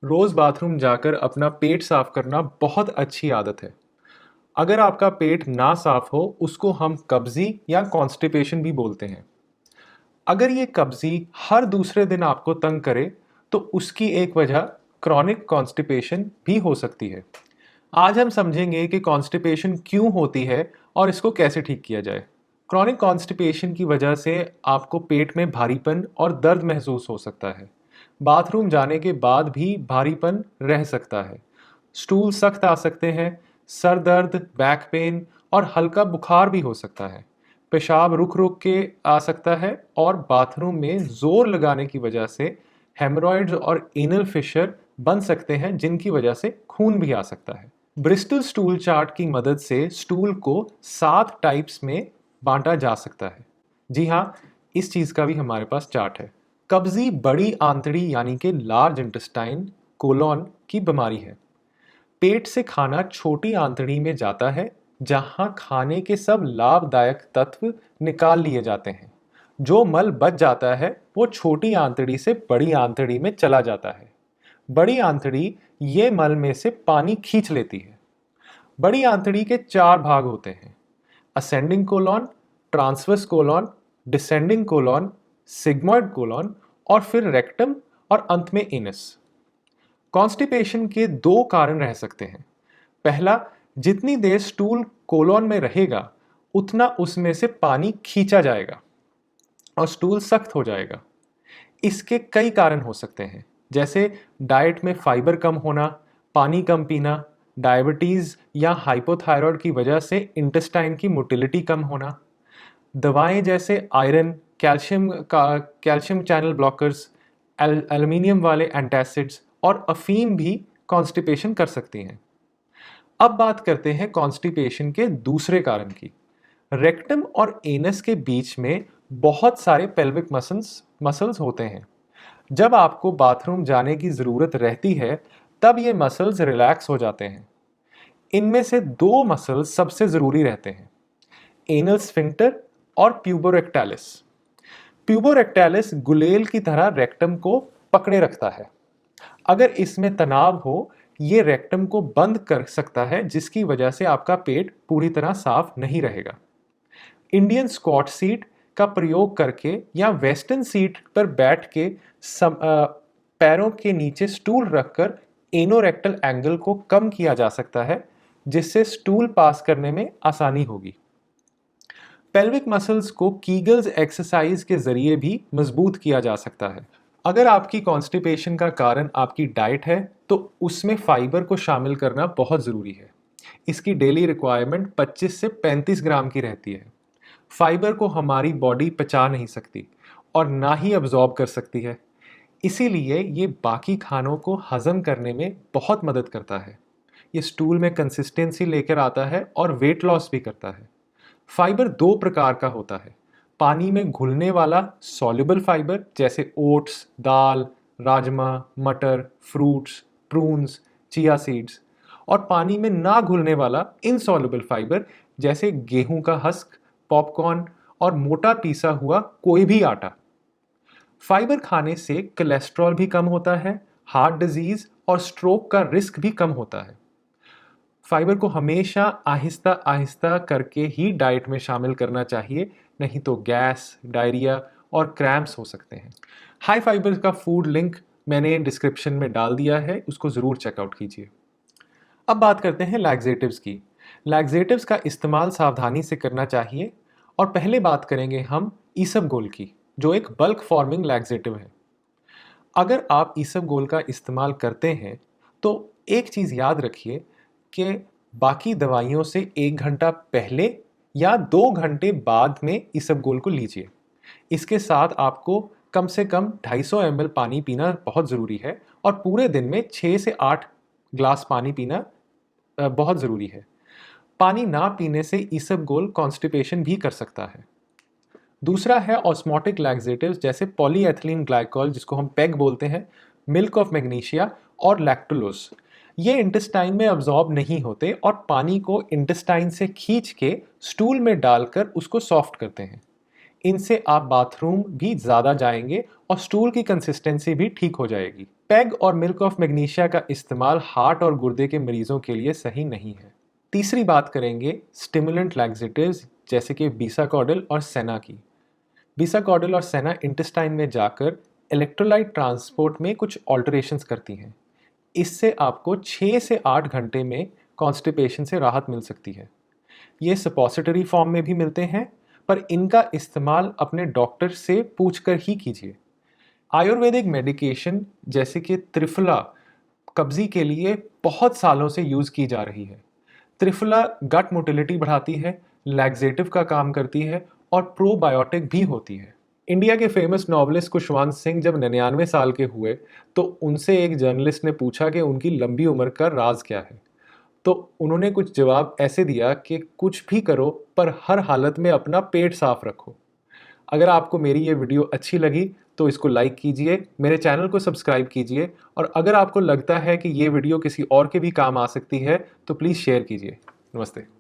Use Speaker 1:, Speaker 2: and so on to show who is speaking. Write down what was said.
Speaker 1: रोज bathroom जाकर अपना पेट साफ करना बहुत अच्छी आदत है। अगर आपका पेट ना साफ हो उसको हम कब्जी या कॉन्स्टिपेशन भी बोलते हैं। अगर ये कब्जी हर दूसरे दिन आपको तंग करे तो उसकी एक वजह क्रॉनिक कॉन्स्टिपेशन भी हो सकती है। आज हम समझेंगे कि कॉन्स्टिपेशन क्यों होती है और इसको कैसे ठीक किया जाए। क्रॉनिक कॉन्स्टिपेशन की वजह से आपको पेट में भारीपन और दर्द महसूस हो सकता है। बाथरूम जाने के बाद भी भारीपन रह सकता है। स्टूल सख्त आ सकते हैं, सर दर्द, बैक पेन और हल्का बुखार भी हो सकता है। पेशाब रुक रुक के आ सकता है और बाथरूम में जोर लगाने की वजह से हेमरॉइड्स और एनल फिशर बन सकते हैं, जिनकी वजह से खून भी आ सकता है। ब्रिस्टल स्टूल चार्ट की मदद से स्टूल को 7 टाइप्स में बांटा जा सकता है। जी हाँ, इस चीज़ का भी हमारे पास चार्ट है। कब्जी बड़ी आंतड़ी यानी कि लार्ज इंटेस्टाइन कोलोन की बीमारी है। पेट से खाना छोटी आंतड़ी में जाता है, जहां खाने के सब लाभदायक तत्व निकाल लिए जाते हैं। जो मल बच जाता है वो छोटी आंतड़ी से बड़ी आंतड़ी में चला जाता है। बड़ी आंतड़ी ये मल में से पानी खींच लेती है। बड़ी आंतड़ी के 4 भाग होते हैं: ascending colon, transverse colon, descending colon, sigmoid colon और फिर रेक्टम और अंत में एनस। कॉन्स्टिपेशन के 2 कारण रह सकते हैं। पहला, जितनी देर स्टूल कोलॉन में रहेगा उतना उसमें से पानी खींचा जाएगा और स्टूल सख्त हो जाएगा। इसके कई कारण हो सकते हैं, जैसे डाइट में फाइबर कम होना, पानी कम पीना, डायबिटीज या हाइपोथायराइड की वजह से इंटेस्टाइन की मोटिलिटी कम होना, दवाएं जैसे iron, calcium channel blockers, aluminium वाले एंटासिड्स और अफीम भी कॉन्स्टिपेशन कर सकती हैं। अब बात करते हैं कॉन्स्टिपेशन के दूसरे कारण की। रेक्टम और एनस के बीच में बहुत सारे पेल्विक मसल्स होते हैं। जब आपको बाथरूम जाने की ज़रूरत रहती है तब ये मसल्स रिलैक्स हो जाते हैं। इनमें से 2 मसल्स सबसे ज़रूरी रहते हैं: एनल स्फिंक्टर और प्यूबोरेक्टालिस। प्यूबोरेक्टालिस गुलेल की तरह रेक्टम को पकड़े रखता है। अगर इसमें तनाव हो, ये रेक्टम को बंद कर सकता है, जिसकी वजह से आपका पेट पूरी तरह साफ नहीं रहेगा। इंडियन स्क्वाट सीट का प्रयोग करके या वेस्टर्न सीट पर बैठ के पैरों के नीचे स्टूल रखकर एनोरेक्टल एंगल को कम किया जा सकता है, जिससे स्टूल पास करने में आसानी होगी। पेल्विक मसल्स को कीगल्स एक्सरसाइज के जरिए भी मजबूत किया जा सकता है। अगर आपकी कॉन्स्टिपेशन का कारण आपकी डाइट है तो उसमें फाइबर को शामिल करना बहुत ज़रूरी है। इसकी डेली रिक्वायरमेंट 25 से 35 ग्राम की रहती है। फाइबर को हमारी बॉडी पचा नहीं सकती और ना ही अब्जॉर्ब कर सकती है, इसीलिए ये बाकी खानों को हजम करने में बहुत मदद करता है। ये स्टूल में कंसिस्टेंसी लेकर आता है और वेट लॉस भी करता है। फाइबर 2 प्रकार का होता है: पानी में घुलने वाला सॉल्युबल फाइबर जैसे ओट्स, दाल, राजमा, मटर, फ्रूट्स, प्रून्स, चिया सीड्स, और पानी में ना घुलने वाला इनसॉल्युबल फाइबर जैसे गेहूं का हस्क, पॉपकॉर्न और मोटा पीसा हुआ कोई भी आटा। फाइबर खाने से कोलेस्ट्रॉल भी कम होता है, हार्ट डिजीज और स्ट्रोक का रिस्क भी कम होता है। फाइबर को हमेशा आहिस्ता आहिस्ता करके ही डाइट में शामिल करना चाहिए, नहीं तो गैस, डायरिया और क्रैम्प्स हो सकते हैं। हाई फाइबर का फूड लिंक मैंने डिस्क्रिप्शन में डाल दिया है, उसको ज़रूर चेकआउट कीजिए। अब बात करते हैं लैक्सेटिव्स की। लैक्सेटिव्स का इस्तेमाल सावधानी से करना चाहिए और पहले बात करेंगे हम ईसबगोल की, जो एक बल्क फॉर्मिंग लैक्सेटिव है। अगर आप ईसबगोल का इस्तेमाल करते हैं तो एक चीज़ याद रखिए कि बाकी दवाइयों से 1 घंटा पहले या 2 घंटे बाद में ईसबगोल को लीजिए। इसके साथ आपको कम से कम 250 ml पानी पीना बहुत ज़रूरी है और पूरे दिन में 6 से 8 ग्लास पानी पीना बहुत ज़रूरी है। पानी ना पीने से ईसबगोल कॉन्स्टिपेशन भी कर सकता है। दूसरा है ऑस्मोटिक लैक्सेटिव्स जैसे पॉलीएथिलीन ग्लाइकॉल, जिसको हम पेग बोलते हैं, मिल्क ऑफ मैग्नीशिया और लैक्टुलोज। ये इंटेस्टाइन में अब्जॉर्ब नहीं होते और पानी को इंटेस्टाइन से खींच के स्टूल में डालकर उसको सॉफ्ट करते हैं। इनसे आप बाथरूम भी ज़्यादा जाएंगे और स्टूल की कंसिस्टेंसी भी ठीक हो जाएगी। पेग और मिल्क ऑफ मैग्नीशिया का इस्तेमाल हार्ट और गुर्दे के मरीजों के लिए सही नहीं है। तीसरी बात करेंगे स्टिमुलेंट लैक्सेटिव्स जैसे कि बीसाकॉर्डिल और सेना की। बीसाकॉर्डिल और सेना इंटेस्टाइन में जाकर इलेक्ट्रोलाइट ट्रांसपोर्ट में कुछ ऑल्टरेशंस करती हैं। इससे आपको 6 से 8 घंटे में कॉन्स्टिपेशन से राहत मिल सकती है। ये सपोसिटरी फॉर्म में भी मिलते हैं, पर इनका इस्तेमाल अपने डॉक्टर से पूछकर ही कीजिए। आयुर्वेदिक मेडिकेशन जैसे कि त्रिफला कब्जी के लिए बहुत सालों से यूज की जा रही है। त्रिफला गट मोटिलिटी बढ़ाती है, लैक्सेटिव का काम करती है और प्रोबायोटिक भी होती है। इंडिया के फेमस नॉवलिस्ट खुशवंत सिंह जब 99 साल के हुए तो उनसे एक जर्नलिस्ट ने पूछा कि उनकी लंबी उम्र का राज क्या है। तो उन्होंने कुछ जवाब ऐसे दिया कि कुछ भी करो पर हर हालत में अपना पेट साफ रखो। अगर आपको मेरी ये वीडियो अच्छी लगी तो इसको लाइक कीजिए, मेरे चैनल को सब्सक्राइब कीजिए और अगर आपको लगता है कि ये वीडियो किसी और के भी काम आ सकती है तो प्लीज़ शेयर कीजिए। नमस्ते।